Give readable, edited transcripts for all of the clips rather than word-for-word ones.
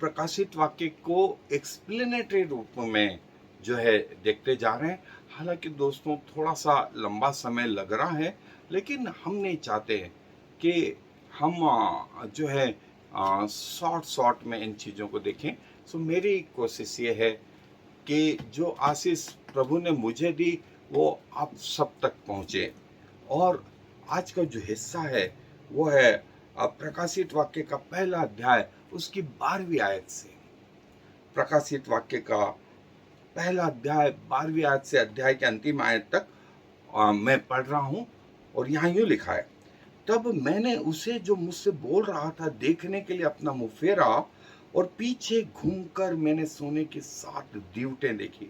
प्रकाशित वाक्य को एक्सप्लेनेटरी रूप में जो है देखते जा रहे हैं। हालांकि दोस्तों थोड़ा सा लंबा समय लग रहा है, लेकिन हम नहीं चाहते कि हम जो है शॉर्ट शॉर्ट में इन चीज़ों को देखें। सो मेरी कोशिश ये है कि जो आशीष प्रभु ने मुझे दी वो आप सब तक पहुँचे। और आज का जो हिस्सा है वो है प्रकाशित वाक्य का पहला अध्याय उसकी 12वीं आयत से। प्रकाशित वाक्य का पहला अध्याय 12वीं आयत से अध्याय के अंतिम आयत तक मैं पढ़ रहा हूँ। और यहाँ यूँ लिखा है, तब मैंने उसे जो मुझसे बोल रहा था देखने के लिए अपना मुंह फेरा, और पीछे घूमकर मैंने सोने की 7 दीवटें देखी,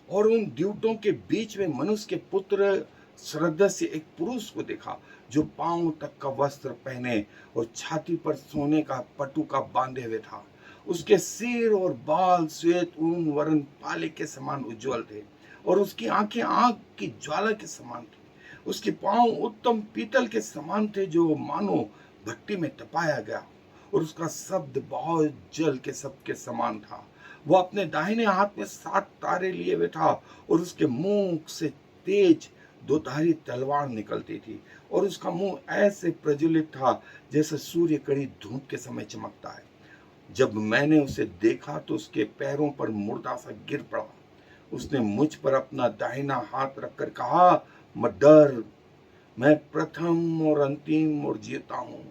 और उन दीवटों के बीच में मनुष्य के पुत्र श्रद्धा से एक पुरुष को देखा, जो पांव तक का वस्त्र पहने और छाती पर सोने का पटुका बांधे हुए था। उसके सिर और बाल श्वेत ऊन वरन पाले के समान उज्जवल थे, और उसकी आंखें आग की ज्वाला के समान थी। उसके पांव उत्तम पीतल के समान थे, जो मानो भट्टी में तपाया गया, और उसका शब्द बहुत जल के शब्द के समान था। वो अपने दाहिने हाथ में 7 तारे लिए हुए था, और उसके मुंह से तेज दोधारी तलवार निकलती थी, और उसका मुंह ऐसे प्रज्वलित था जैसे सूर्य कड़ी धूप के समय चमकता है। जब मैंने उसे देखा तो उसके पैरों पर मुर्दा सा गिर पड़ा। उसने मुझ पर अपना दाहिना हाथ रखकर कहा, मत डर, मैं प्रथम और अंतिम और जीता हूँ।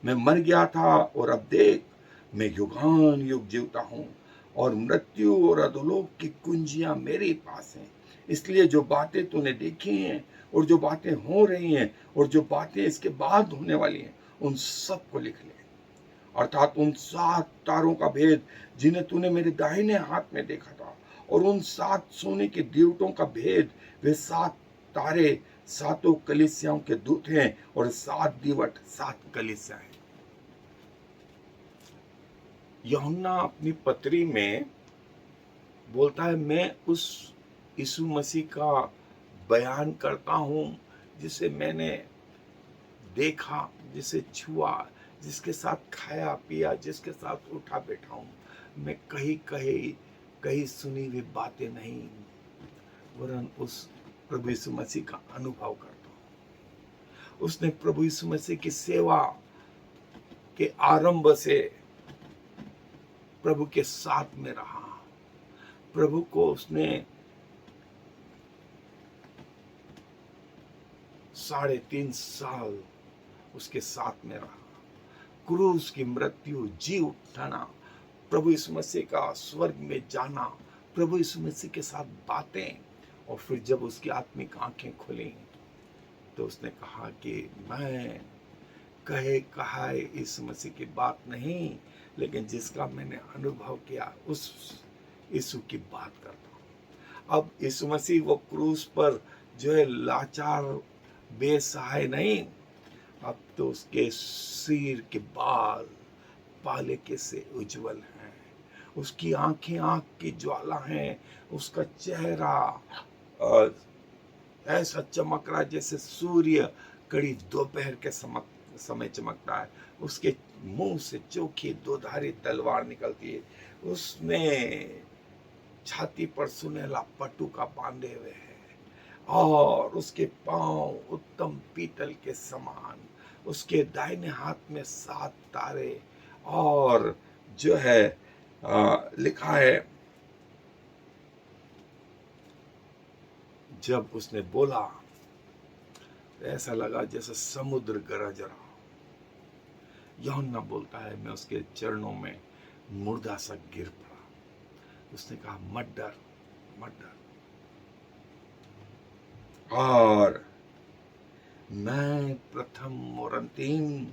मैं मर गया था और अब देख, मैं युगान युग जीवता हूँ, और मृत्यु और अधोलोक की कुंजियां मेरे पास हैं। इसलिए जो बातें तूने देखी हैं और जो बातें हो रही हैं और जो बातें इसके बाद होने वाली हैं, उन सब को लिख ले। अर्थात उन 7 तारों का भेद जिन्हें तूने मेरे दाहिने हाथ में देखा था, और उन 7 सोने के दीवटों का भेद। वे 7 तारे 7 कलीसियाओं के दूत हैं, और 7 दीवट 7 कलीसियाएं हैं। यूहन्ना अपनी पत्री में बोलता है, मैं उस यीशु मसीह का बयान करता हूं जिसे मैंने देखा, जिसे छुआ, जिसके साथ खाया पिया, जिसके साथ उठा बैठा हूं। मैं कहीं सुनी हुई बातें नहीं, वरन उस प्रभु यीशु मसीह का अनुभव करता हूं। उसने प्रभु यीशु मसीह की सेवा के आरंभ से प्रभु के साथ में रहा। प्रभु को उसने 3.5 साल उसके साथ में रहा। क्रूस की मृत्यु, जी उठाना, प्रभु यीशु मसीह का स्वर्ग में जाना, प्रभु यीशु मसीह के साथ बातें, और फिर जब उसकी आत्मिक आंखें खुली तो उसने कहा कि मैं कहा यीशु मसीह की बात नहीं, लेकिन जिसका मैंने अनुभव किया उस यीशु की बात करता हूँ। अब यीशु मसीह वो क्रूस पर जो है लाचार बेसहाय नहीं, अब तो उसके सिर के बाल पाले के से उज्जवल हैं, उसकी आंखें आग की ज्वाला हैं, उसका चेहरा ऐसा चमक रहा है जैसे सूर्य कड़ी दोपहर के समय चमकता है। उसके मुंह से चोखी दोधारी तलवार निकलती है। उसने छाती पर सुनहला पटुका बांधे हुए है, और उसके पांव उत्तम पीतल के समान। उसके दाहिने हाथ में 7 तारे, और जो है लिखा है, जब उसने बोला तो ऐसा लगा जैसे समुद्र गरज रहा। यूहन्ना बोलता है, मैं उसके चरणों में मुर्दा सा गिर पड़ा। उसने कहा, मत डर, मत डर, और मैं प्रथम और अंतिम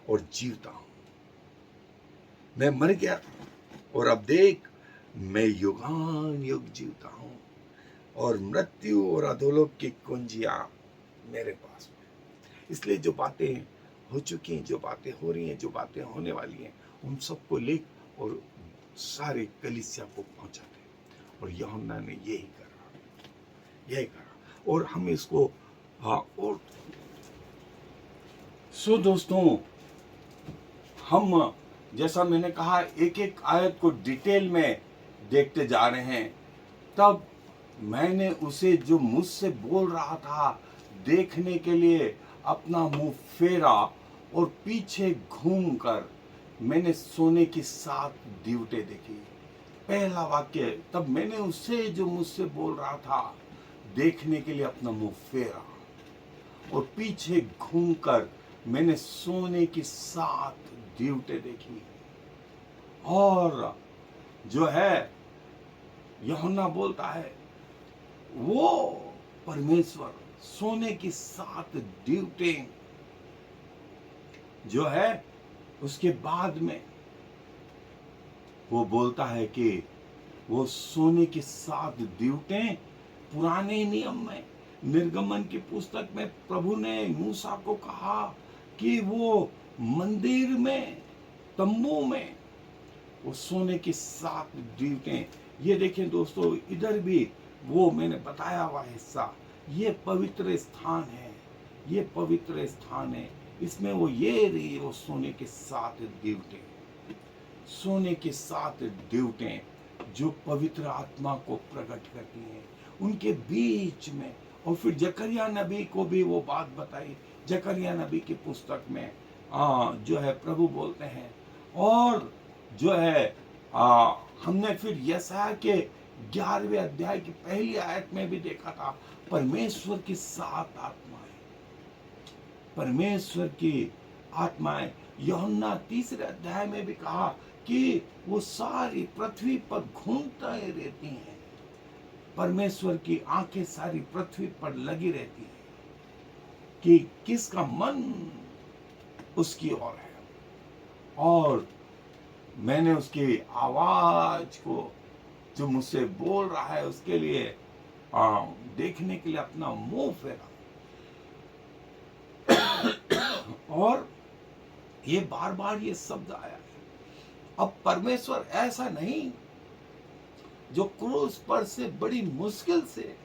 और जीवता हूं। मैं मर गया और अब देख, मैं युगान युग जीवता हूं, और मृत्यु और अधोलोक की कुंजियां मेरे पास में। इसलिए जो बातें हो चुकी हैं, जो बातें हो रही हैं, जो बातें होने वाली हैं, उन सबको लिख और सारे कलीसिया को पहुंचा दे। और यूहन्ना ने यही करा, और हम इसको और दोस्तों, हम जैसा मैंने कहा, एक एक आयत को डिटेल में देखते जा रहे हैं। तब मैंने उसे जो मुझसे बोल रहा था देखने के लिए अपना मुंह फेरा, और पीछे घूमकर मैंने सोने की 7 दीवटें देखी। पहला वाक्य, तब मैंने उसे जो मुझसे बोल रहा था देखने के लिए अपना मुंह फेरा, और पीछे घूमकर मैंने सोने की 7 दीवटें देखी। और जो है, यूहन्ना बोलता है, वो परमेश्वर सोने की 7 दीवटें जो है, उसके बाद में वो बोलता है कि वो सोने की 7 दीवटें पुराने नियम में, निर्गमन की पुस्तक में प्रभु ने मूसा को कहा कि वो मंदिर में, तंबू में वो सोने की 7 दीवटें। ये देखें दोस्तों, इधर भी वो मैंने बताया हुआ हिस्सा, ये पवित्र स्थान है, ये पवित्र स्थान है। इसमें वो ये रही, वो सोने की 7 दीवटें, सोने की 7 दीवटें जो पवित्र आत्मा को प्रकट करती हैं उनके बीच में। और फिर जकरिया नबी को भी वो बात बताई, जकरिया नबी की पुस्तक में जो है प्रभु बोलते हैं। और जो है हमने फिर यशायाह के 11वें अध्याय की पहली आयत में भी देखा था, परमेश्वर की 7 आत्माएं, परमेश्वर की आत्माएं। यूहन्ना 3 अध्याय में भी कहा कि वो सारी पृथ्वी पर घूमते रहती हैं, परमेश्वर की आंखें सारी पृथ्वी पर लगी रहती हैं कि किसका मन उसकी ओर है। और मैंने उसकी आवाज को, जो मुझसे बोल रहा है, उसके लिए देखने के लिए अपना मुंह फेरा। और ये बार बार ये शब्द आया है। अब परमेश्वर ऐसा नहीं जो क्रूस पर से बड़ी मुश्किल से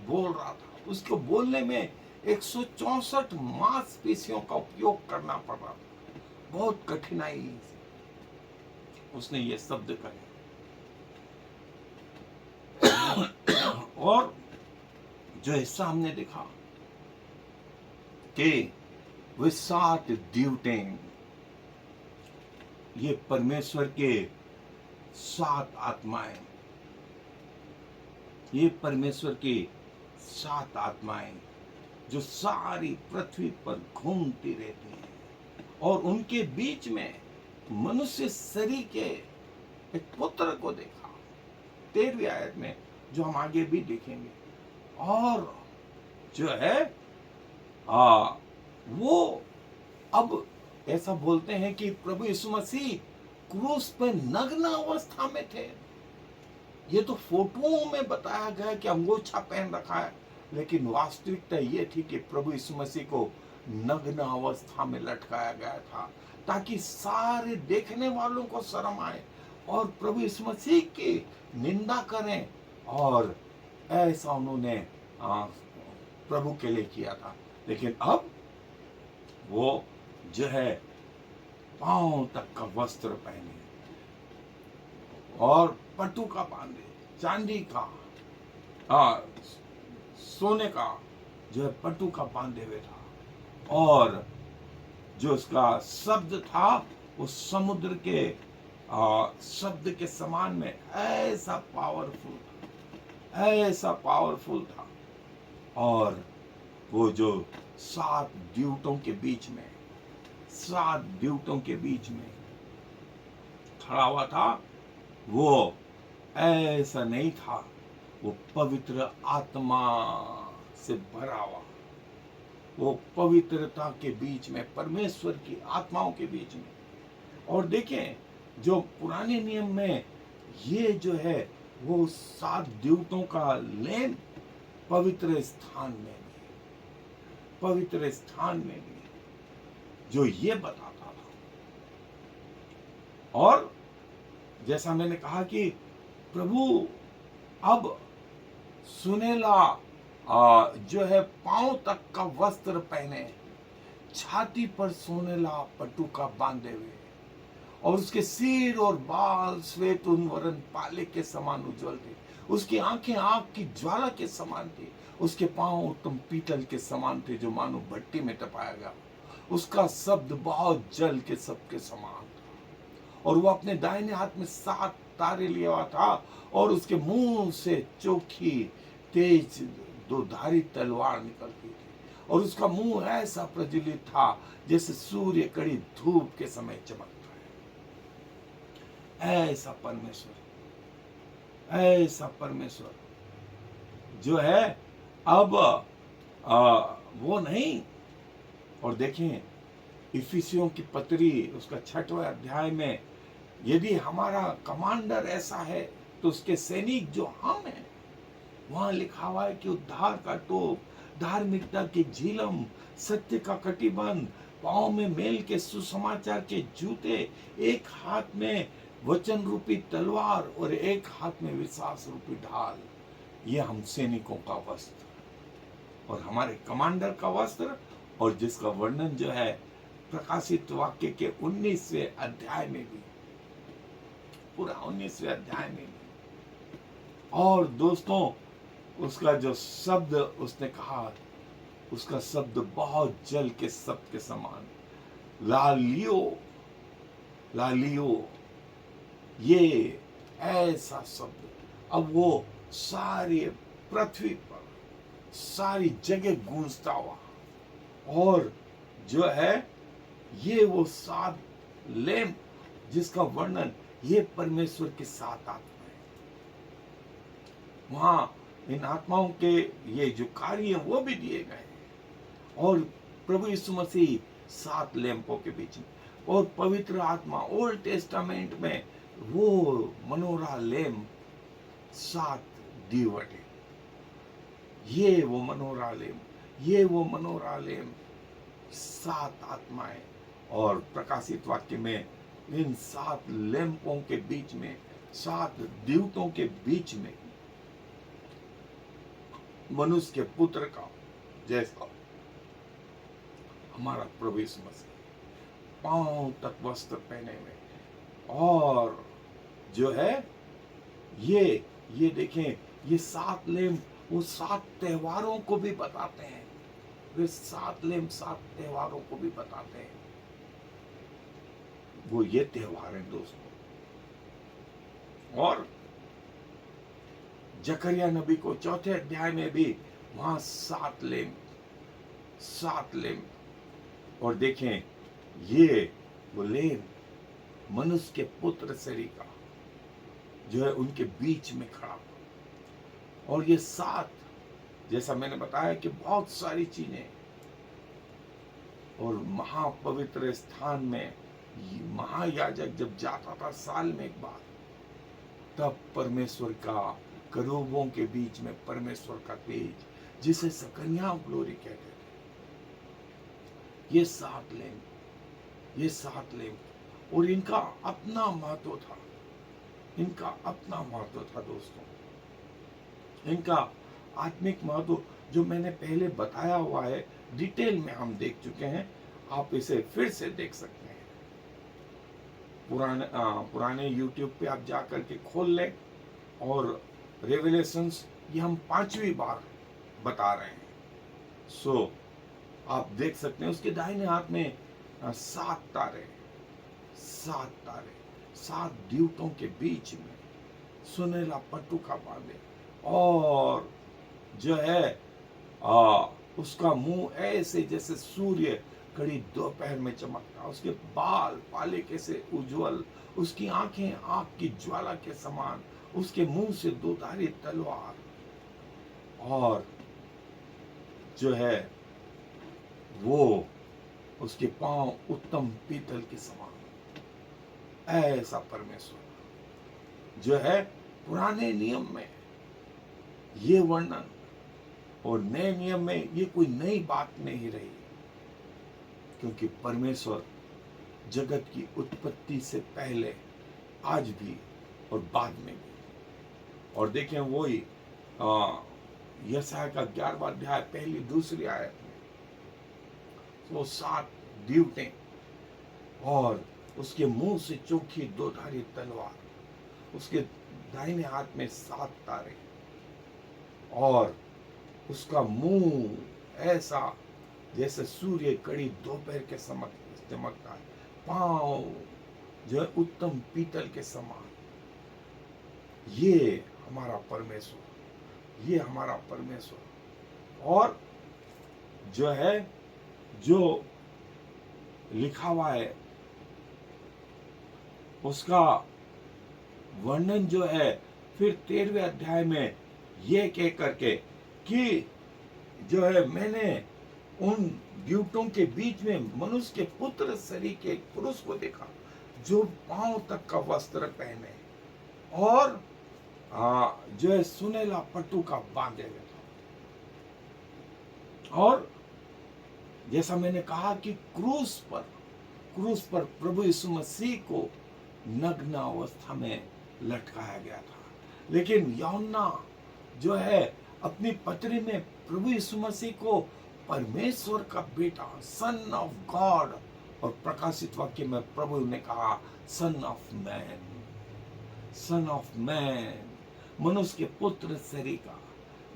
बोल रहा था, उसको बोलने में 164 मांसपेशियों का उपयोग करना पड़ रहा था, बहुत कठिनाई से उसने ये शब्द कहे। और जो हिस्सा हमने देखा कि वे 7 दीवटें, ये परमेश्वर के 7 आत्माएं, ये परमेश्वर की 7 आत्माएं जो सारी पृथ्वी पर घूमती रहती हैं। और उनके बीच में मनुष्य शरीर के एक पुत्र को देखा, 13वीं आयत में, जो हम आगे भी देखेंगे। और जो है वो अब ऐसा बोलते हैं कि प्रभु यीशु मसीह क्रूस पर नग्न अवस्था में थे। ये तो फोटोओं में बताया गया कि अंगोछा पहन रखा है, लेकिन वास्तविकता ये थी कि प्रभु यीशु मसीह को नग्न अवस्था में लटकाया गया था, ताकि सारे देखने वालों को शर्म आए और प्रभु यीशु मसीह की निंदा करें। और ऐसा उन्होंने प्रभु के लिए किया था। लेकिन अब वो जो है पांव तक का वस्त्र पहने और पटुका बांधे, चांदी का, सोने का जो है पटुका बांधे हुए था। और जो उसका शब्द था वो समुद्र के शब्द के समान में ऐसा पावरफुल था, ऐसा पावरफुल था। और वो जो 7 द्यूतों के बीच में, 7 द्यूतों के बीच में खड़ा हुआ था, वो ऐसा नहीं था, वो पवित्र आत्मा से भरा हुआ, वो पवित्रता के बीच में, परमेश्वर की आत्माओं के बीच में। और देखें, जो पुराने नियम में ये जो है वो 7 द्यूतों का लेन पवित्र स्थान में भी, पवित्र स्थान में भी जो ये बताता था। और जैसा मैंने कहा कि प्रभु अब सुनेला जो है पांव तक का वस्त्र पहने, छाती पर सुनेला पटुका बांधे हुए, और उसके सिर और बाल श्वेत ऊन वरन पाले के समान उज्जवल थे। उसकी आंखें आग की ज्वाला के समान थी। उसके पांव उत्तम पीतल के समान थे, जो मानो भट्टी में तपाया गया। उसका शब्द बहुत जल के सबके समान था, और वह अपने दाहिने हाथ में 7 तारे लिया हुआ था, और उसके मुंह से चोखी तेज दो धारी तलवार निकलती थी, और उसका मुंह ऐसा प्रज्वलित था जैसे सूर्य कड़ी धूप के समय चमकता है। ऐसा परमेश्वर जो है अब वो नहीं। और देखें इफिसियों की पत्री उसका 6वां अध्याय में, यदि हमारा कमांडर ऐसा है तो उसके सैनिक जो हम हैं, वहां लिखा हुआ है कि उद्धार का टोप, धार्मिकता की झिलम, सत्य का कटिबंध, पांव में मेल के सुसमाचार के जूते, एक हाथ में वचन रूपी तलवार और एक हाथ में विश्वास रूपी ढाल। ये हम सैनिकों का वस्त्र और हमारे कमांडर का वस्त्र, और जिसका वर्णन जो है प्रकाशित वाक्य के 19वें अध्याय में भी, पूरा 19वें अध्याय में भी। और दोस्तों उसका जो शब्द उसने कहा, उसका शब्द बहुत जल के शब्द के समान, लालियो लालियो, ये ऐसा शब्द अब वो सारी पृथ्वी पर सारी जगह गूंजता हुआ। और जो है ये वो 7 लैंप जिसका वर्णन, ये परमेश्वर के 7 आत्माएं, वहां इन आत्माओं के ये जो कार्य हैं वो भी दिए गए हैं। और प्रभु यीशु मसीह 7 लैंपों के बीच में, और पवित्र आत्मा ओल्ड टेस्टामेंट में वो मनोरा लैंप 7 दीवट है। ये वो मनोरा लैंप, ये वो मनोरा लैंप 7 आत्माएं। और प्रकाशित वाक्य में इन 7 लैंपों के बीच में, 7 दीवटों के बीच में मनुष्य के पुत्र का जैसा हमारा प्रभु यीशु मसीह, पांव तक वस्त्र पहने हुए। और जो है ये देखें, ये 7 लैंप वो 7 त्योहारों को भी बताते हैं। वे 7 लैंप 7 त्योहारों को भी बताते हैं। वो ये त्योहार है दोस्तों। और जकरिया नबी को 4थे अध्याय में भी वहां 7 लैंप। और देखें ये वो लैंप मनुष्य के पुत्र शरीर का जो है उनके बीच में खड़ा। और ये 7, जैसा मैंने बताया कि बहुत सारी चीजें। और महापवित्र स्थान में महायाजक जब जाता था साल में एक बार, तब परमेश्वर का करूबों के बीच में परमेश्वर का तेज, जिसे सकन्या ग्लोरी कहते थे, ये 7 लैंप। और इनका अपना महत्व था, इनका अपना महत्व था दोस्तों। इनका आत्मिक महत्व जो मैंने पहले बताया हुआ है, डिटेल में हम देख चुके हैं। आप इसे फिर से देख सकते हैं। पुराने YouTube पे आप जाकर के खोल लें, और रेवलेशंस ये हम 5वीं बार बता रहे हैं। सो आप देख सकते हैं उसके दाहिने हाथ में 7 तारे, 7 द्यूतों के बीच में सुनहला पटुका बांधे। और जो है उसका मुंह ऐसे जैसे सूर्य कड़ी दोपहर में चमकता, उसके बाल पाले के से उज्जवल, उसकी आंखें आग की ज्वाला के समान, उसके मुंह से 2 धारी तलवार, और जो है वो उसके पांव उत्तम पीतल के समान। ऐसा परमेश्वर जो है पुराने नियम में ये वर्णन, और नए नियम में ये कोई नई बात नहीं रही, क्योंकि परमेश्वर जगत की उत्पत्ति से पहले, आज भी और बाद में भी। और देखें वही यशायाह का 11वां अध्याय 1-2 आयत में वो 7 दीवटें, और उसके मुंह से चोखी दोधारी तलवार, उसके दाहिने हाथ में 7 तारे, और उसका मुंह ऐसा जैसे सूर्य कड़ी दोपहर के समय चमकता है, पांव जो है उत्तम पीतल के समान। ये हमारा परमेश्वर, ये हमारा परमेश्वर। और जो है, जो लिखा हुआ है उसका वर्णन जो है फिर 13वें अध्याय में ये कह करके कि जो है, मैंने उन द्यूतों के बीच में मनुष्य के पुत्र शरीर के एक पुरुष को देखा जो पांव तक का वस्त्र पहने और जो है सुनहला पट्टू का बांधे हुए था। और जैसा मैंने कहा कि क्रूस पर प्रभु यीशु मसीह को नग्न अवस्था में लटकाया गया था। लेकिन यूहन्ना जो है अपनी पत्री में प्रभु यीशु मसीह को परमेश्वर का बेटा, सन ऑफ गॉड, और प्रकाशित वाक्य में प्रभु ने कहा son of man, son of man, मनुष्य के पुत्र शरीर का।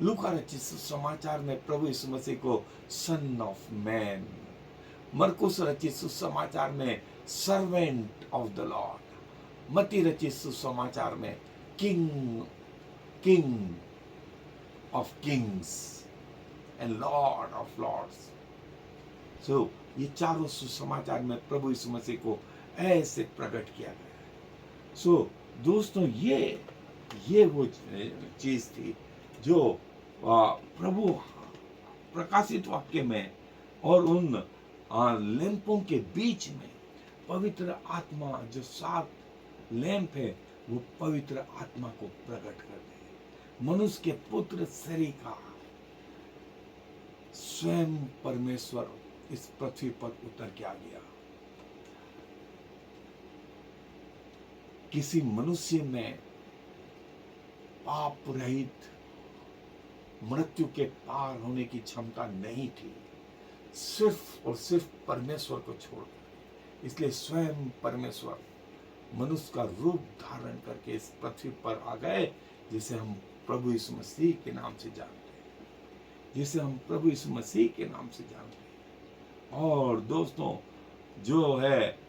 लूका रचित सुसमाचार में प्रभु यीशु मसीह को सन ऑफ मैन, मरकुस रचित सुसमाचार में सर्वेंट ऑफ द लॉर्ड, मत्ती रचित सुसमाचार में king of kings and lord of lords. So ये चारों सुसमाचार में प्रभु यीशु मसीह को ऐसे प्रकट किया गया है। सो दोस्तों, ये वो चीज थी जो प्रभु प्रकाशित वाक्य में और उन लैंपों के बीच में पवित्र आत्मा, जो 7 लैंप है, वो पवित्र आत्मा को प्रकट कर दे। मनुष्य के पुत्र शरीर का स्वयं परमेश्वर इस पृथ्वी पर उतर के आ गया। किसी मनुष्य में पाप रहित मृत्यु के पार होने की क्षमता नहीं थी, सिर्फ और सिर्फ परमेश्वर को छोड़कर। इसलिए स्वयं परमेश्वर मनुष्य का रूप धारण करके इस पृथ्वी पर आ गए, जिसे हम प्रभु यीशु मसीह के नाम से जानते हैं, जिसे हम प्रभु यीशु मसीह के नाम से जानते हैं। और दोस्तों, जो है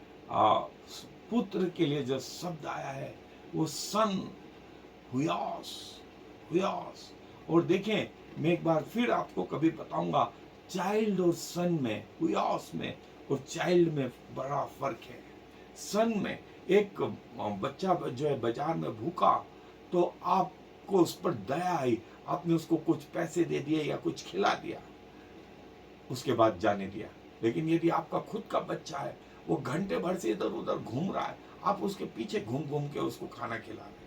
पुत्र के लिए जो शब्द आया है वो सन, हुयास। और देखें, मैं एक बार फिर आपको कभी बताऊंगा, चाइल्ड और सन में, हुयास में और चाइल्ड में बड़ा फर्क है। सन में एक बच्चा जो है बाजार में भूखा, तो आपको उस पर दया आई, आपने उसको कुछ पैसे दे दिए या कुछ खिला दिया, उसके बाद जाने दिया। लेकिन यदि आपका खुद का बच्चा है, वो घंटे भर से इधर उधर घूम रहा है, आप उसके पीछे घूम घूम के उसको खाना खिला रहे हैं।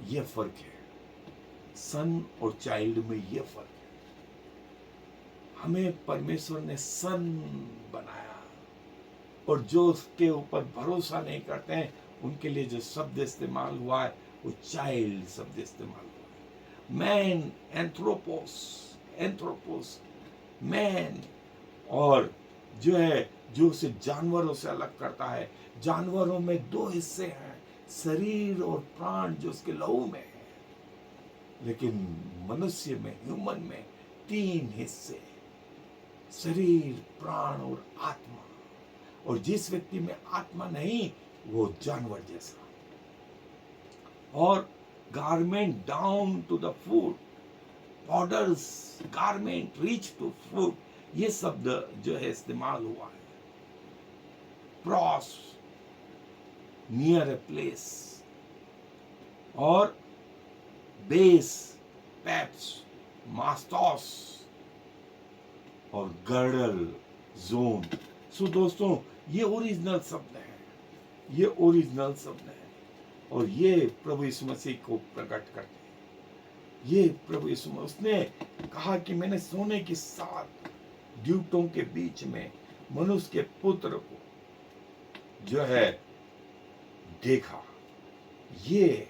ये फर्क है, सन और चाइल्ड में ये फर्क है। हमें परमेश्वर ने सन बनाया, और जो उसके ऊपर भरोसा नहीं करते हैं, उनके लिए जो शब्द इस्तेमाल हुआ है वो चाइल्ड शब्द इस्तेमाल हुआ है। Man, anthropos, man. और जो है, जो उसे जानवरों से अलग करता है, जानवरों में 2 हिस्से हैं, शरीर और प्राण, जो उसके लहू में है। लेकिन मनुष्य में, ह्यूमन में 3 हिस्से, शरीर, प्राण और आत्मा। और जिस व्यक्ति में आत्मा नहीं, वो जानवर जैसा। और garment down to the foot, borders, garment reach to foot, ये शब्द जो है इस्तेमाल हुआ है। क्रॉस, नियर ए प्लेस, और बेस, पैप्स, मास्टोस, और गर्डल, जोन। सो दोस्तों, ये ओरिजिनल शब्द है, ये ओरिजिनल शब्द है, और ये प्रभु यीशु मसीह को प्रकट करते हैं। ये प्रभु यीशु मसीह, उसने कहा कि मैंने सोने की 7 द्यूतों के बीच में मनुष्य के पुत्र को जो है देखा। ये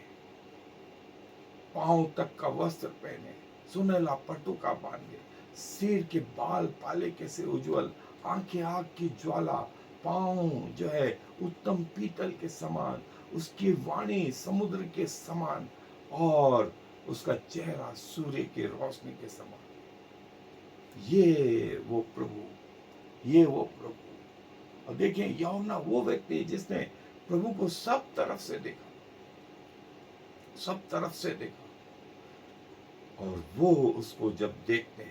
पांव तक का वस्त्र पहने, सुनहला पट्टू का बांधे, सिर के बाल पाले कैसे उज्जवल, आंखें आग की ज्वाला, पांव जो है उत्तम पीतल के समान, उसकी वाणी समुद्र के समान, और उसका चेहरा सूर्य की रोशनी के समान। ये वो प्रभु। और देखिए, यूहन्ना वो व्यक्ति है जिसने प्रभु को सब तरफ से देखा, सब तरफ से देखा। और वो उसको जब देखते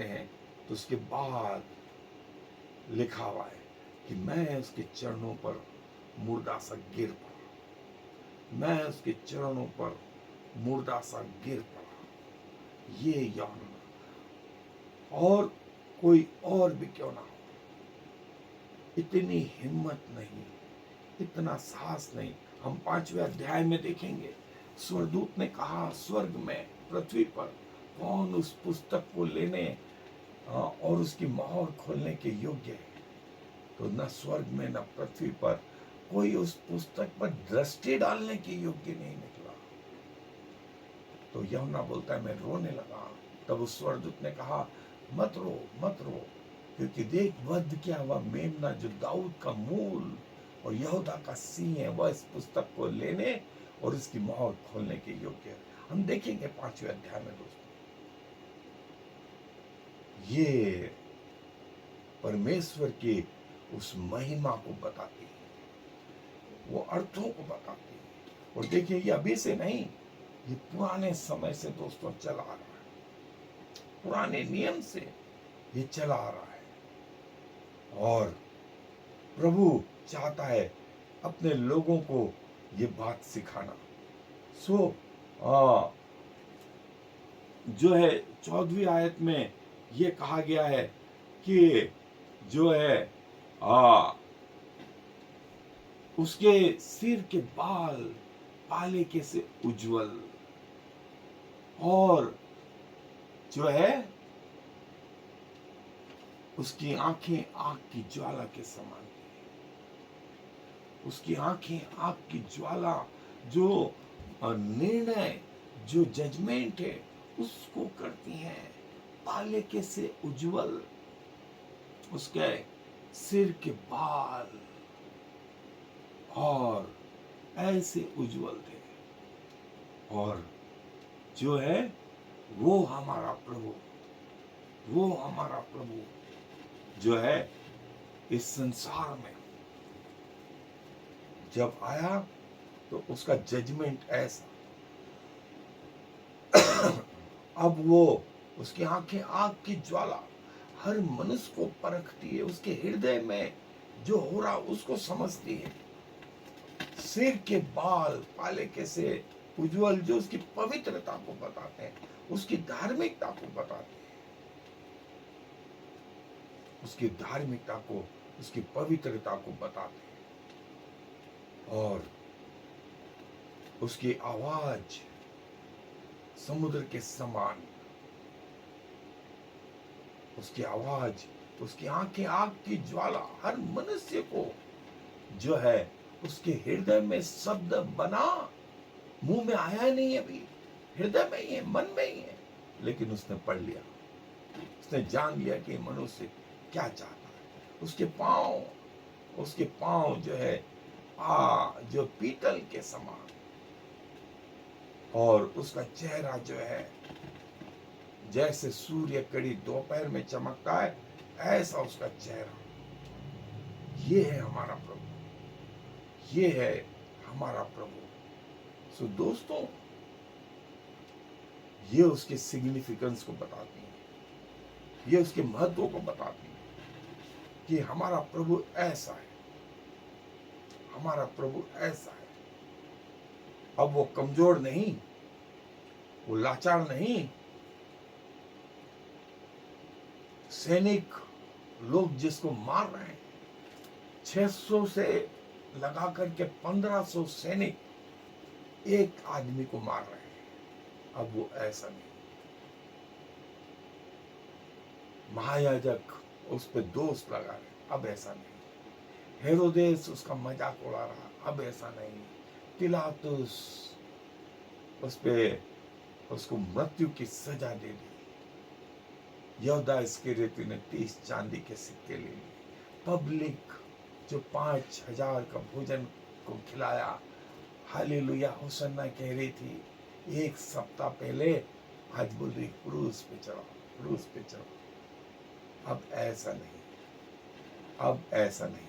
हैं, तो उसके बाद लिखा हुआ है कि मैं उसके चरणों पर मुर्दा सा गिर पड़ा, मैं उसके चरणों पर मुर्दा सा गिर पड़ा। ये यूहन्ना, और कोई और भी क्यों ना हो, इतनी हिम्मत नहीं, इतना साहस नहीं। हम 5वें अध्याय में देखेंगे, स्वर्गदूत ने कहा, स्वर्ग में, पृथ्वी पर कौन उस पुस्तक को लेने और उसकी मोहर खोलने के योग्य है? तो न स्वर्ग में न पृथ्वी पर कोई उस पुस्तक पर दृष्टि डालने के योग्य नहीं निकला। तो यूहन्ना बोलता है, मैं रोने लगा। तब उस स्वर्गदूत ने कहा, मत रो, मत रो, क्योंकि देख, वध किया हुआ मेमना जो दाऊद का मूल और यहूदा का सिंह है, वह इस पुस्तक को लेने और इसकी मोहर खोलने के योग्य है। हम देखेंगे 5वें अध्याय में दोस्तों। ये परमेश्वर की उस महिमा को बताती है, वो अर्थों को बताती है। और देखिए, ये अभी से नहीं, ये पुराने समय से दोस्तों चला आ रहा है, पुराने नियम से ये चला आ रहा है। और प्रभु चाहता है अपने लोगों को ये बात सिखाना। सो जो है 14वीं आयत में ये कहा गया है कि जो है उसके सिर के बाल पाले के से उज्जवल, और जो है उसकी आंखें आग की ज्वाला के समान थी। उसकी आंखें आग की ज्वाला, जो निर्णय, जो जजमेंट है उसको करती हैं। पाले के से उज्जवल, उसके सिर के बाल और ऐसे उज्जवल थे। और जो है वो हमारा प्रभु, वो हमारा प्रभु जो है इस संसार में जब आया तो उसका जजमेंट ऐसा। अब वो, उसकी आंखें आग की ज्वाला हर मनुष्य को परखती है, उसके हृदय में जो हो रहा उसको समझती है। सिर के बाल पाले के से उज्जवल, जो उसकी पवित्रता को बताते हैं, उसकी धार्मिकता को बताते हैं, उसकी धार्मिकता को, उसकी पवित्रता को बताते हैं। और उसकी आवाज समुद्र के समान, उसकी आवाज, उसकी आंखें आग की ज्वाला हर मनुष्य को जो है उसके हृदय में शब्द बना, मुंह में आया नहीं है अभी, हृदय में ही है, मन में ही है, लेकिन उसने पढ़ लिया, उसने जान लिया कि मनुष्य क्या चाहता है। उसके पांव जो है जो पीतल के समान, और उसका चेहरा जो है जैसे सूर्य कड़ी दोपहर में चमकता है, ऐसा उसका चेहरा। ये है हमारा प्रभु, ये है हमारा प्रभु। सो दोस्तों, ये उसके सिग्निफिकेंस को बताती है, ये उसके महत्व को बताती है कि हमारा प्रभु ऐसा है, हमारा प्रभु ऐसा है। अब वो कमजोर नहीं, वो लाचार नहीं। सैनिक लोग जिसको मार रहे हैं, 600 से लगा करके 1500 सैनिक एक आदमी को मार रहे हैं। अब वो ऐसा नहीं, महायाजक उस पर दोष लगा रहे, अब ऐसा नहीं। हेरोदेस उसका मजाक उड़ा रहा, अब ऐसा नहीं। पिलातुस उस पे उसको मृत्यु की सजा दे दी, यहूदा इस्करियोती ने 30 चांदी के सिक्के ले लिए। पब्लिक जो 5,000 का भोजन को खिलाया, हालेलुया होसन्ना कह रही थी, एक सप्ताह पहले आज बोल रही क्रूस पे चढ़ो, क्रूस पे चढ़ो। अब ऐसा नहीं, अब ऐसा नहीं।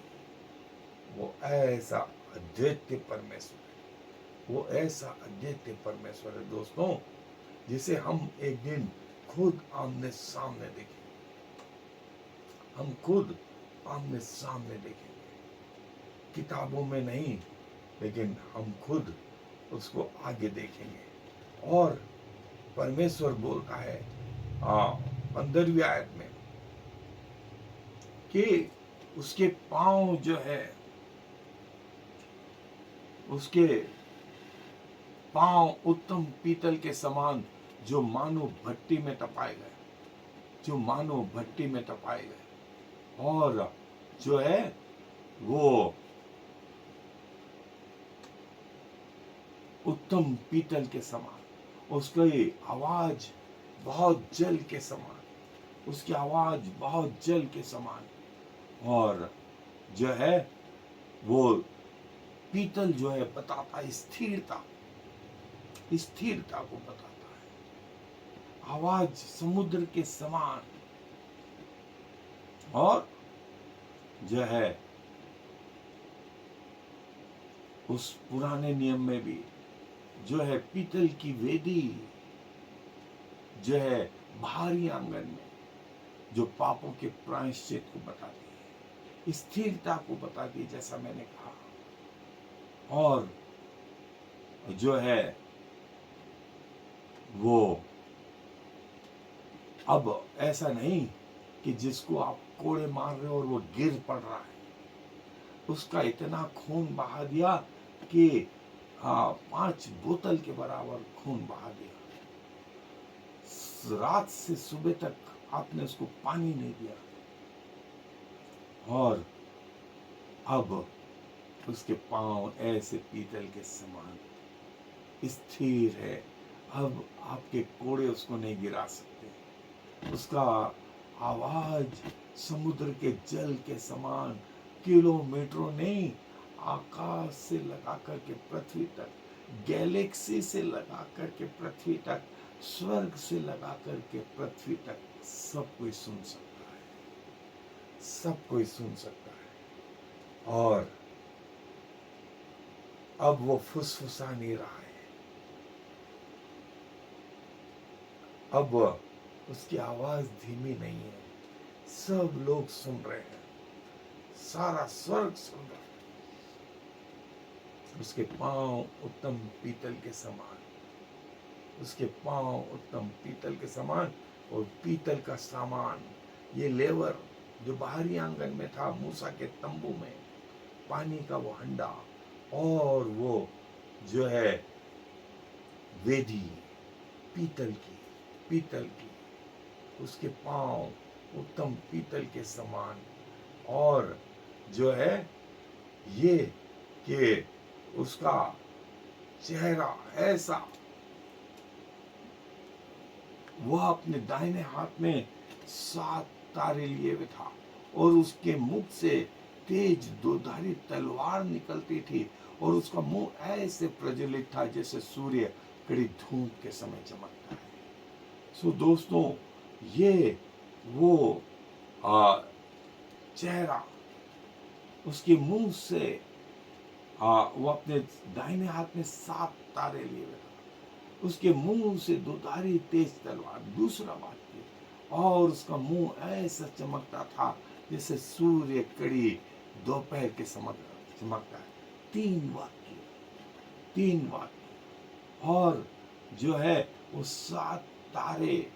वो ऐसा अद्वितीय परमेश्वर है, वो ऐसा अद्वितीय परमेश्वर है दोस्तों, जिसे हम एक दिन खुद आमने सामने देखेंगे। हम खुद आमने सामने देखेंगे, किताबों में नहीं, लेकिन हम खुद उसको आगे देखेंगे। और परमेश्वर बोलता है 15वीं आयत में कि उसके पांव जो है, उसके पांव उत्तम पीतल के समान, जो मानो भट्टी में तपाए गए, जो मानो भट्टी में तपाए गए। और जो है वो उत्तम पीतल के समान, उसकी आवाज बहुत जल के समान, उसकी आवाज बहुत जल के समान। और जो है वो पीतल जो है बताता स्थिरता, स्थिरता को बताता है, आवाज समुद्र के समान। और जो है उस पुराने नियम में भी जो है पीतल की वेदी जो है बाहरी आंगन में, जो पापों के प्रायश्चित को बताती है, स्थिरता को बताती है, जैसा मैंने कहा। और जो है वो अब ऐसा नहीं कि जिसको आप कोड़े मार रहे हो और वो गिर पड़ रहा है, उसका इतना खून बहा दिया कि 5 बोतल के बराबर खून बहा दिया। रात से सुबह तक आपने उसको पानी नहीं दिया, और अब उसके पांव ऐसे पीतल के समान स्थिर है। अब आपके कोड़े उसको नहीं गिरा सकते। उसका आवाज समुद्र के जल के समान, किलोमीटरों नहीं, आकाश से लगा करके पृथ्वी तक, गैलेक्सी से लगा करके पृथ्वी तक, स्वर्ग से लगा करके पृथ्वी तक, सब कोई सुन सकता है, सब कोई सुन सकता है। और अब वो फुसफुसा नहीं रहा है, अब उसकी आवाज धीमी नहीं है, सब लोग सुन रहे हैं, सारा स्वर्ग सुन रहा है। उसके पांव उत्तम पीतल के समान, उसके पांव उत्तम पीतल के समान। और पीतल का सामान, ये लेवर जो बाहरी आंगन में था, मूसा के तंबू में, पानी का वो हंडा, और वो जो है वेदी पीतल की, पीतल की, उसके पांव उत्तम पीतल के समान। और जो है ये कि उसका चेहरा ऐसा, वह अपने दाहिने हाथ में 7 तारे लिए हुए था, और उसके मुख से तेज दोधारी तलवार निकलती थी, और उसका मुंह ऐसे प्रज्वलित था जैसे सूर्य कड़ी धूप के समय चमकता है। सो दोस्तों, ये वो चेहरा, उसके मुंह से वो अपने दाहिने हाथ में 7 तारे लिए हुए था, उसके मुंह से दोधारी तेज तलवार, दूसरा वाक्य, और उसका मुंह ऐसा चमकता था जैसे सूर्य कड़ी दोपहर के चमकता है। 3 वाक्य, 3 वाक्य। और जो है वो 7 तारे,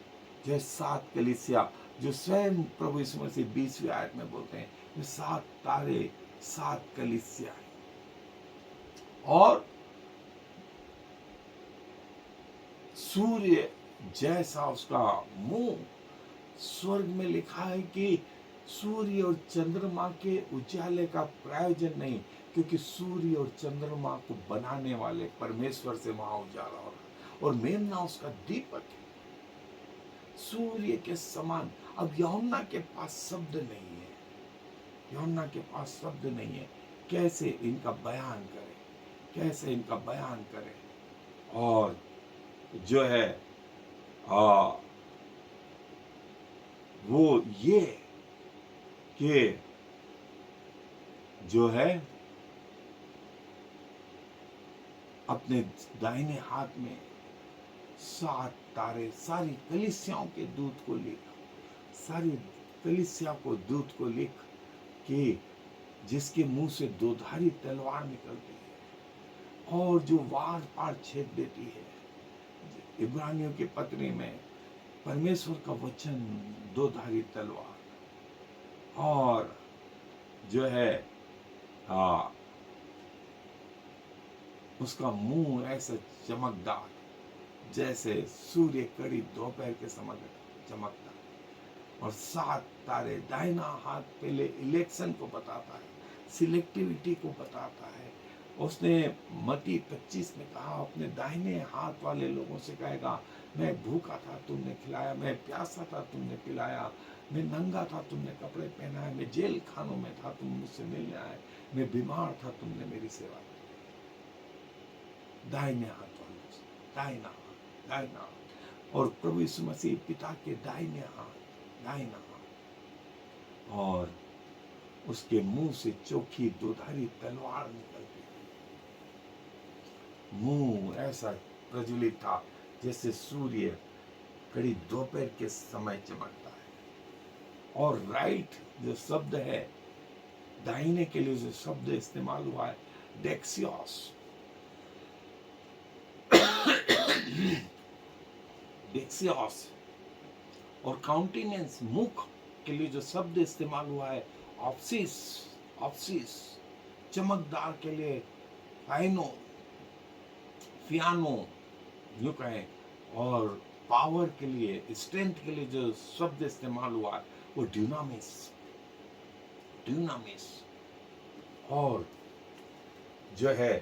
जो 7 कलीसिया, जो स्वयं प्रभु यीशु मसीह 20वीं आयत में बोलते हैं, ये 7 तारे 7 कलीसिया है। और सूर्य जैसा उसका मुंह, स्वर्ग में लिखा है कि सूर्य और चंद्रमा के उजाले का प्रयोजन नहीं, क्योंकि सूर्य और चंद्रमा को बनाने वाले परमेश्वर से वहां उजाला हो रहा है, और मेमना उसका दीपक है। सूर्य के समान। अब यूहन्ना के पास शब्द नहीं है, यूहन्ना के पास शब्द नहीं है, कैसे इनका बयान करे, कैसे इनका बयान करे। और जो है आ, वो ये कि जो है अपने दाहिने हाथ में 7 तारे, सारी कलीसियाओं के दूत को लिख, सारी कलीसिया को दूत को लिख कि जिसके मुंह से दोधारी तलवार निकलती है और जो वार पार छेद देती है। इब्रानियों के पत्री में परमेश्वर का वचन दोधारी तलवार, और जो है उसका मुंह ऐसा चमकदार जैसे सूर्य कड़ी दोपहर के समय चमकता है। और 7 तारे, दाहिना हाथ पहले इलेक्शन को बताता है, सिलेक्टिविटी को बताता है। उसने मत्ती 25 में कहा, अपने दाहिने हाथ वाले लोगों से कहेगा, मैं भूखा था तुमने खिलाया, मैं प्यासा था तुमने पिलाया, मैं नंगा था तुमने कपड़े पहनाए, मैं जेल खानों में था तुम मुझसे मिलने आए, मैं बीमार था तुमने मेरी सेवा की। दाहिने हाथ वालों से, दाहिना हाथ, दाहिना हाथ। और प्रभु यीशु मसीह पिता के दाहिने हाथ, दाहिना हाथ, और उसके मुंह से चोखी दोधारी तलवार निकलती है। मुंह ऐसा प्रज्वलित था जैसे सूर्य कड़ी दोपहर के समय चमकता है। और राइट जो शब्द है, दाहिने के लिए जो शब्द इस्तेमाल हुआ है, डेक्सियोस, डेक्सियोस। और काउंटिनेंस, मुख के लिए जो शब्द इस्तेमाल हुआ है, ऑप्सिस, ऑप्सिस। चमकदार के लिए फाइनो, फियानो यूं कहें। और पावर के लिए, स्ट्रेंथ के लिए जो शब्द इस्तेमाल हुआ है वो ड्यूनामिस, ड्यूनामिस। और जो है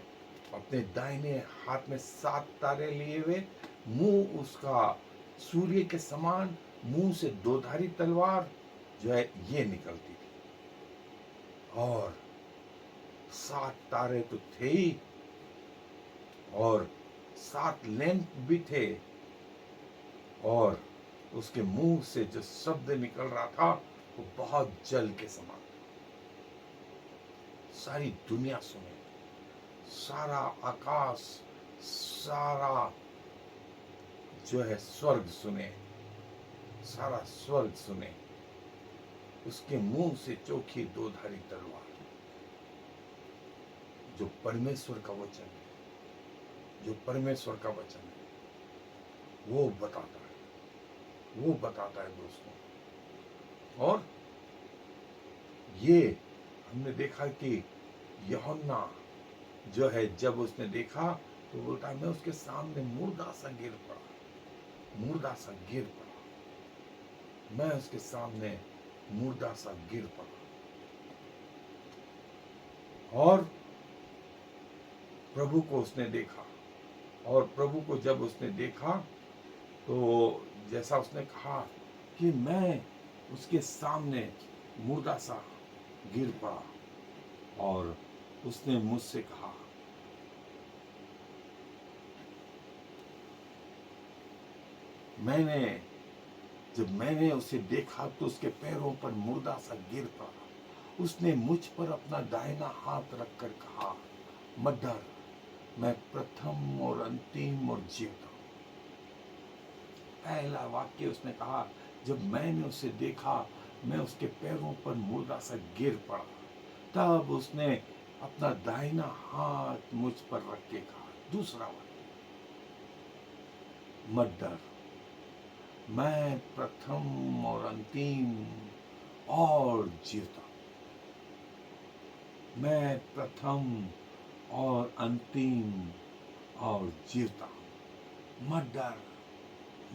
अपने दाहिने हाथ में 7 तारे लिए हुए, मुंह उसका सूर्य के समान, मुंह से दोधारी तलवार जो है ये निकलती थी। और 7 तारे तो थे ही, और 7 लैंप भी थे, और उसके मुंह से जो शब्द निकल रहा था वो बहुत जल के समान। सारी दुनिया सुने, सारा आकाश, सारा जो है स्वर्ग सुने, सारा स्वर्ग सुने उसके मुंह से चोखी दोधारी तलवार, जो परमेश्वर का वचन है, जो परमेश्वर का वचन है वो बताता है, वो बताता है दोस्तों। और ये हमने देखा कि यूहन्ना जो है जब उसने देखा तो बोलता है, मैं उसके सामने मुर्दा सा गिर पड़ा, मुर्दा सा गिर पड़ा, मैं उसके सामने मुर्दा सा गिर पड़ा। और प्रभु को उसने देखा, और प्रभु को जब उसने देखा तो जैसा उसने कहा कि मैं उसके सामने मुर्दा सा गिर पड़ा, और उसने मुझसे कहा, जब मैंने उसे देखा तो उसके पैरों पर मुर्दा सा गिर पड़ा। उसने मुझ पर अपना दाहिना हाथ रखकर कहा, मत डर, मैं प्रथम और अंतिम और जीवित हूं। पहला वाक्य उसने कहा, जब मैंने उसे देखा मैं उसके पैरों पर मुर्दा सा गिर पड़ा। तब उसने अपना दाहिना हाथ मुझ पर रख के कहा, दूसरा वाक्य, मत डर, मैं प्रथम और अंतिम और जीवता, मैं प्रथम और अंतिम और जीवता, मत डर,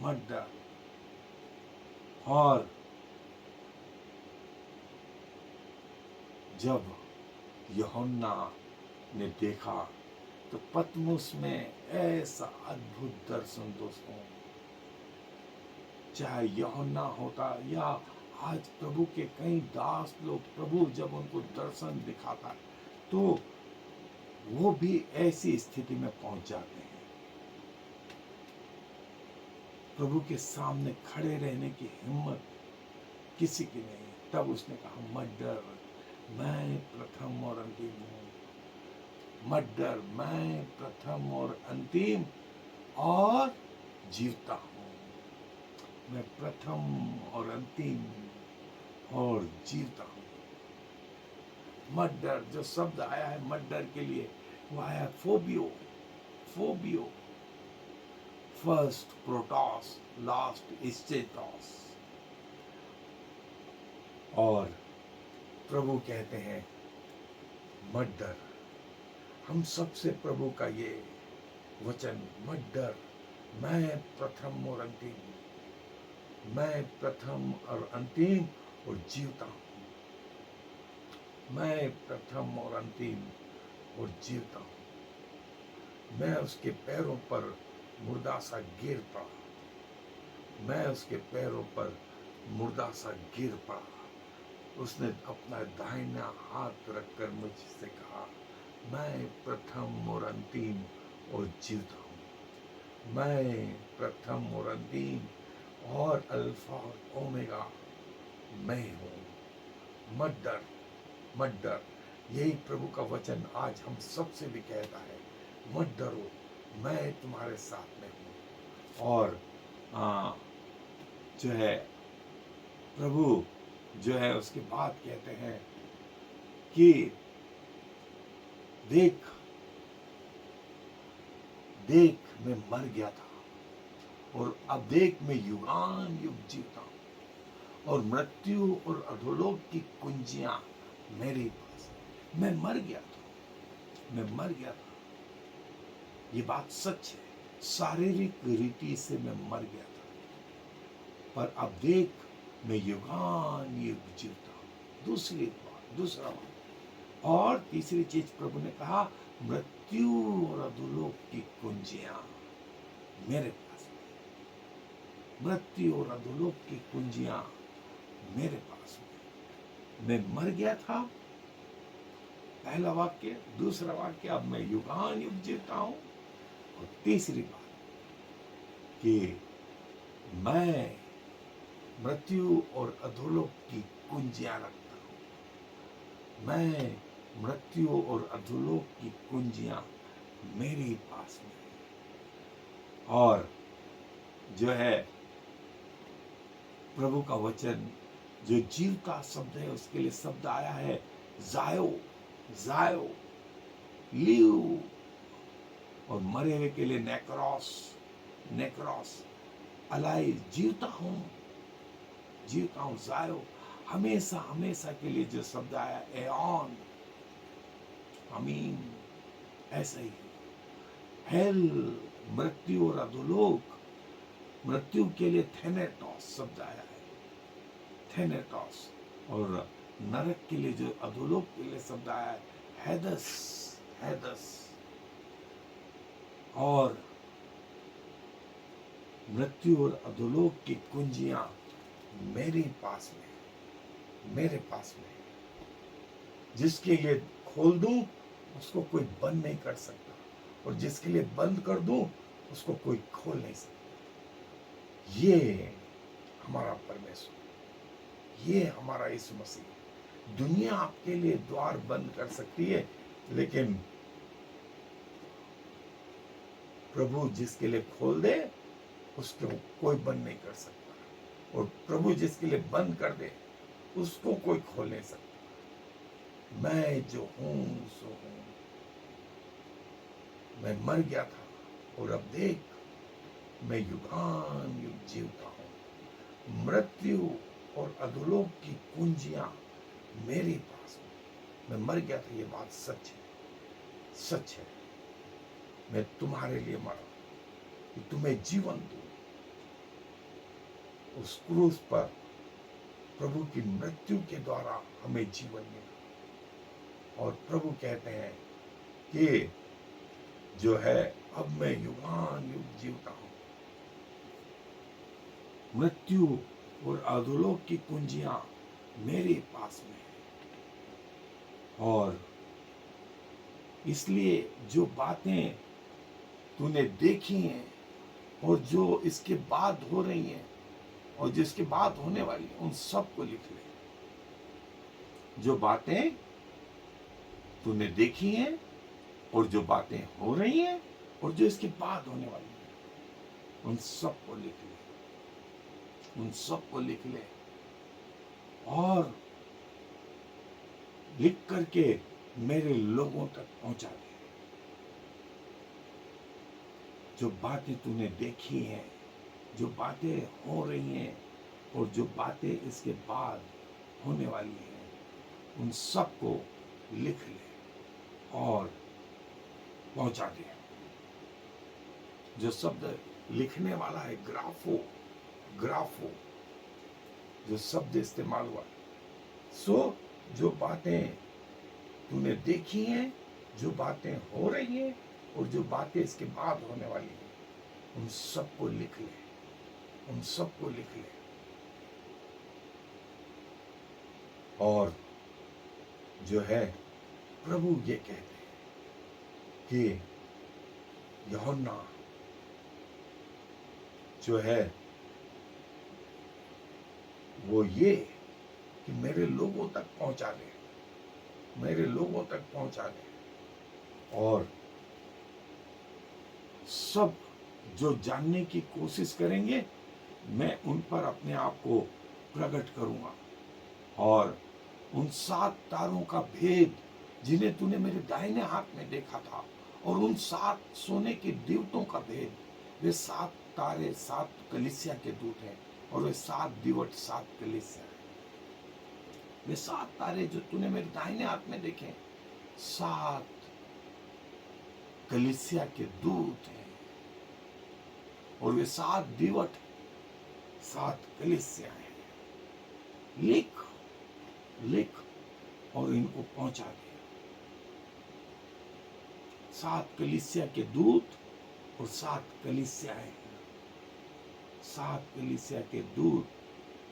मत डर। और जब यूहन्ना ने देखा तो पतमुस में ऐसा अद्भुत दर्शन दोस्तों, चाहे यूहन्ना होता या आज प्रभु के कई दास लोग, प्रभु जब उनको दर्शन दिखाता है तो वो भी ऐसी स्थिति में पहुंच जाते हैं। प्रभु के सामने खड़े रहने की हिम्मत किसी की नहीं। तब उसने कहा, मत डर, मैं प्रथम और अंतिम हूं। मत डर, मैं प्रथम और अंतिम और जीवता हूं। मैं प्रथम और अंतिम और जीवता हूं। मत डर, जो शब्द आया है मत डर के लिए, वो आया फोबियो। फोबियो, फर्स्ट प्रोटॉस, लास्ट स्टेटॉस। और प्रभु कहते हैं मत डर। हम सबसे प्रभु का ये वचन, मत डर, मैं प्रथम और अंतिम हूं। मैं प्रथम और अंतिम और जीवता हूं। मैं प्रथम और अंतिम और जीवता हूं। मैं उसके पैरों पर मुर्दा सा गिर पड़ा। मैं उसके पैरों पर मुर्दा सा गिर पड़ा। उसने अपना दाहिना हाथ रखकर मुझसे कहा, मैं प्रथम और अंतिम और जीवता हूं। मैं प्रथम और अंतिम और अल्फा और ओमेगा मैं हूं। मत डर, मत डर। यही प्रभु का वचन आज हम सबसे भी कहता है, मत डरो, मैं तुम्हारे साथ में हूं। और जो है प्रभु जो है उसके बाद कहते हैं कि देख देख, मैं मर गया था और अब देख मैं युगान युग जीता हूं और मृत्यु और अधोलोक की कुंजियां मेरे पास। मैं मर गया था, मैं मर गया था। ये बात सच है, शारीरिक रीति से मैं मर गया था, पर अब देख मैं युगान युग जीता हूं। दूसरा बात और तीसरी चीज प्रभु ने कहा, मृत्यु और अधोलोक की कुंजियां मेरे पास में। मृत्यु और अधोलोक की कुंजियां मेरे पास में। मैं मर गया था, पहला वाक्य। दूसरा वाक्य, अब मैं युगान युग जीता हूं। और तीसरी बात कि मैं मृत्यु और अधोलोक की कुंजियां रखता हूं। मैं मृत्यु और अधोलोक की कुंजियां मेरे पास में है। और जो है प्रभु का वचन, जो जीवता शब्द है, उसके लिए शब्द आया है जायो, जायो, लिव। और मरे हुए के लिए नेक्रोस, नेक्रोस, अलाइव, जीवता हूं, जीवता हूं, जायो। हमेशा हमेशा के लिए जो शब्द आया एऑन, आमीन, ऐसा ही हेल, मृत्यु और अधोलोक। मृत्यु के लिए थेनेटोस शब्द आया है, थेनेटोस। और नरक के लिए, जो अधोलोक के लिए शब्द आया है, हैदस, हैदस। और मृत्यु और अधोलोक की कुंजियां मेरे पास में, मेरे पास में। जिसके लिए खोल दूं उसको कोई बंद नहीं कर सकता, और जिसके लिए बंद कर दूं उसको कोई खोल नहीं सकता। ये हमारा परमेश्वर, ये हमारा यीशु मसीह। दुनिया आपके लिए द्वार बंद कर सकती है, लेकिन प्रभु जिसके लिए खोल दे उसको कोई बंद नहीं कर सकता, और प्रभु जिसके लिए बंद कर दे उसको कोई खोल नहीं सकता। मैं जो हूं सो हूं। मैं मर गया था और अब देख मैं युगान युग जीवता हूं। मृत्यु और अधोलोक की कुंजियां मेरे पास में। मैं मर गया था, ये बात सच है, सच है। मैं तुम्हारे लिए मरा कि तुम्हें जीवन दूं। उस क्रूस पर प्रभु की मृत्यु के द्वारा हमें जीवन मिला। और प्रभु कहते हैं कि जो है अब मैं युगान युग जीवता हूं। मृत्यु और अधोलोक की कुंजियां मेरे पास में है। और इसलिए जो बातें तूने देखी हैं और जो इसके बाद हो रही हैं और जिसके बाद होने वाली हैं, उन सब को लिख ले। जो बातें तूने देखी हैं और जो बातें हो रही हैं और जो इसके बाद होने वाली हैं, उन सब को लिख ले। उन सब को लिख ले और लिख करके मेरे लोगों तक पहुंचा दे। जो बातें तूने देखी हैं, जो बातें हो रही हैं और जो बातें इसके बाद होने वाली हैं, उन सब को लिख ले और पहुंचा दे। जो शब्द लिखने वाला है ग्राफो, ग्राफो जो शब्द इस्तेमाल हुआ, सो जो बातें तूने देखी हैं, जो बातें हो रही हैं और जो बातें इसके बाद होने वाली हैं, उन सबको लिख ले। उन सबको लिख ले। और जो है प्रभु ये कहते हैं कि यूहन्ना जो है वो ये कि मेरे लोगों तक पहुंचा दे, मेरे लोगों तक पहुंचा दे। और सब जो जानने की कोशिश करेंगे, मैं उन पर अपने आप को प्रकट करूंगा। और उन 7 तारों का भेद जिन्हें तूने मेरे दाहिने हाथ में देखा था, और उन 7 सोने के देवतों का भेद, वे 7 तारे 7 कलीसिया के दूत हैं और वे 7 दिवट 7 कलीसिया हैं। वे 7 तारे जो तूने मेरे दाहिने हाथ में देखे, 7 कलीसिया के दूत हैं और वे 7 दिवट 7 कलीसिया हैं। लिख लिख और इनको पहुंचा दे। 7 कलीसिया के दूत और 7 कलीसिया हैं। 7 कलीसिया के दूत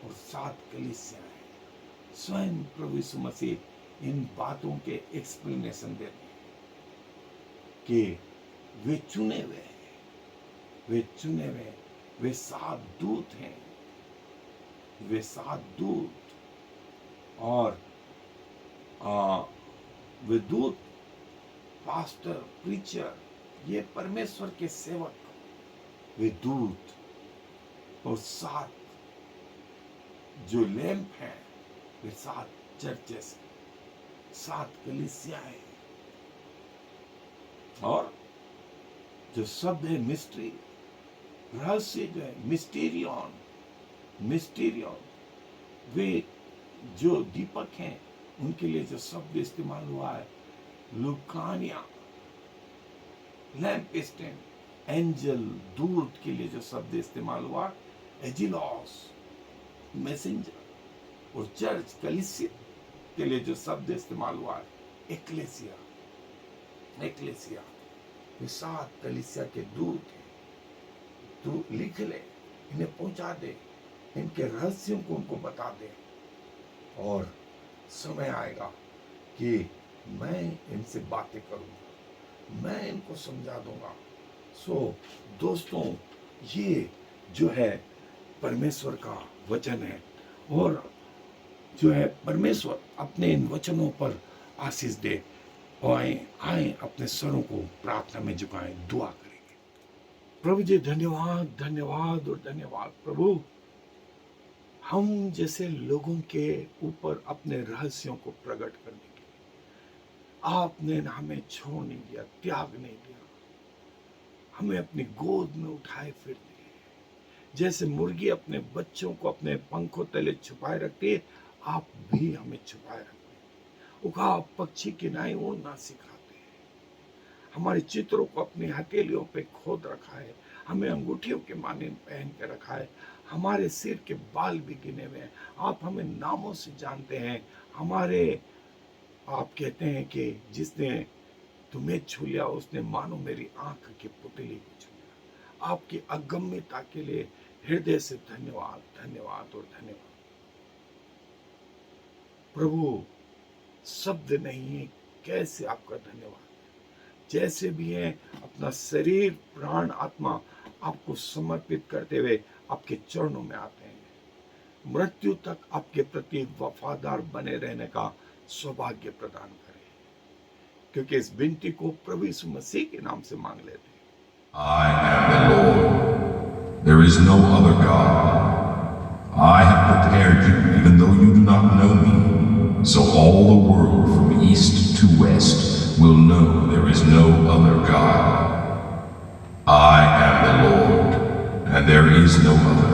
और 7 कलीसिया हैं। स्वयं प्रभु यीशु मसीह इन बातों के एक्सप्लेनेशन देते हैं कि वे चुने हुए हैं, वे चुने हुए, वे 7 दूत हैं, वे 7 दूत। और वे दूत, पास्टर, प्रीचर, ये परमेश्वर के सेवक, वे दूत। और 7 जो लैंप हैं, वे 7 चर्चेस, 7 कलीसियाएं। और जो शब्द है मिस्ट्री, रहस्य जो है मिस्टीरियन, मिस्टीरियन, वे जो दीपक हैं उनके लिए जो शब्द इस्तेमाल हुआ है लुकानिया, लैंप स्टैंड, एंजल, दूत के लिए जो शब्द इस्तेमाल हुआ एजिलॉस, मैसेंजर। और चर्च, कलीसिया के लिए जो शब्द इस्तेमाल हुआ है एक्लेसिया, एक्लेसिया। ये 7 कलीसिया के दूत हैं। तू लिख ले, इन्हें पहुंचा दे, इनके रहस्यों को उनको बता दे। और समय आएगा कि मैं इनसे बातें करूंगा, मैं इनको समझा दूंगा। सो दोस्तों, ये जो है परमेश्वर का वचन है और जो है परमेश्वर अपने इन वचनों पर आशीष दे। और आए अपने सरों को प्रार्थना में झुकाएं, दुआ करेंगे। प्रभु जी धन्यवाद, धन्यवाद और धन्यवाद प्रभु, हम जैसे लोगों के ऊपर अपने रहस्यों को प्रकट करने के लिए आपने हमें छोड़ नहीं दिया, त्याग नहीं दिया, हमें अपनी गोद में उठाए फिर दिए। जैसे मुर्गी अपने बच्चों को अपने पंखों तले छुपाए रखती है, आप भी हमें छुपाए रखते हैं। उकाब पक्षी किनारे उड़ना सिखाते हैं, हमारे चित्रों को अपनी हथेलियों पे खोद रखा है, हमें अंगूठियों के माने पहन के रखा है, हमारे सिर के बाल भी गिने हुए हैं। आप हमें नामों से जानते हैं। हमारे आप कहते हैं कि जिसने तुम्हें छू लिया उसने मानो मेरी आंख की पुतली को छू लिया। आपकी अगम्यता के लिए हृदय से धन्यवाद, धन्यवाद और धन्यवाद। प्रभु, शब्द नहीं है कैसे आपका धन्यवाद। जैसे भी है अपना शरीर, प्राण, आत्मा आपको समर्पित करते हुए आपके चरणों में आते हैं। मृत्यु तक आपके प्रति वफादार बने रहने का सौभाग्य प्रदान करें, क्योंकि इस विनती को प्रभु यीशु मसीह के नाम से मांग लेते हैं। I am the Lord. There is no other God. I have prepared you, even though you do not know me, so all the world from east to west will know there is no other God. I am the Lord, and there is no other.